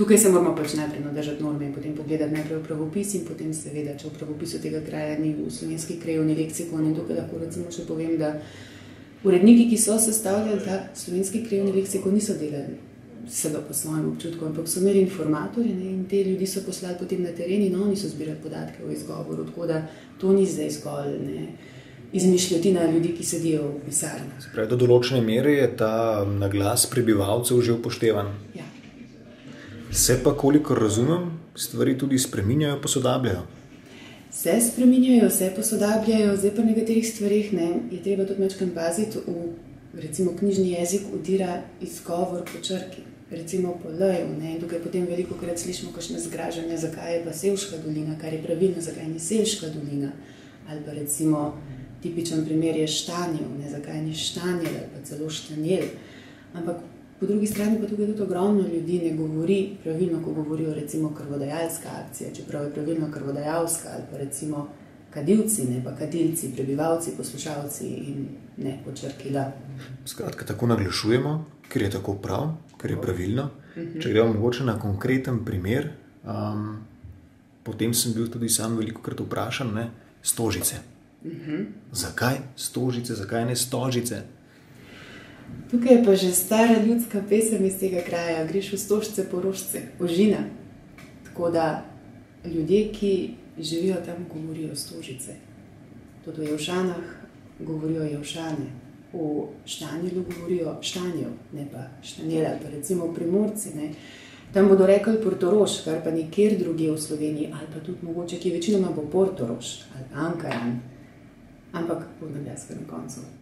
Tukaj se moramo pač najprej nadržati norme in potem pogledati najprej v pravopis in potem seveda, če v pravopisu tega kraja ni v slovenski krajevni leksikon. In tukaj lahko recimo še povem, da uredniki, ki so sestavljali ta slovenski krajevni leksikon, niso delali vsega po svojem občutku, ampak so imeli informatorje in te ljudi so poslali potem na teren in oni so zbirali podatke o izgovoru, tako da to ni zdaj zgolj izmišljotina ljudi, ki sedijo v pisarnah. Se pravi, do določene mere je ta naglas prebivalcev že upoštevan. Ja. Se pa, kolikor razumem, stvari tudi spreminjajo, posodabljajo. Se spreminjajo, se posodabljajo, zdaj pa nekaterih stvarih je treba tudi mečkam paziti, recimo knjižni jezik udira izgovor po črki, recimo po L-ju, in tukaj potem velikokrat slišimo kakšne zgražanja, zakaj je pa Sevška dolina, kar je pravilno, zakaj ni Selška dolina, ali pa recimo tipičen primer je Štanjev, zakaj ni Štanjel ali pa celo Štanjel, ampak po drugi strani pa tukaj tudi ogromno ljudi ne govori pravilno, ko govorijo recimo krvodajalska akcija, čeprav je pravilno krvodajalska, ali pa recimo kadilci, ne pa kadilci, prebivalci, poslušalci in ne po črki L. Skratka, tako naglašujemo, ker je tako prav, ker je pravilno. Če gremo mogoče na konkreten primer, potem sem bil tudi sam velikokrat vprašan, Stožice. Zakaj Stožice, zakaj ne Stožice? Tukaj je pa že stara ljudska pesem iz tega kraja, greš v Stožce po rožce, ožina. Tako da ljudje, ki živijo tam, govorijo Stožice. Tudi v Jelšanah govorijo Jelšane, v Štanjelu govorijo Štanjev, ne pa Štanjel, ali pa recimo Primorci. Tam bodo rekli Portorož, kar pa nikjer drugje v Sloveniji, ali pa tudi mogoče, ki večinoma bo Portorož ali Ankaran, ampak bo naglas na koncu.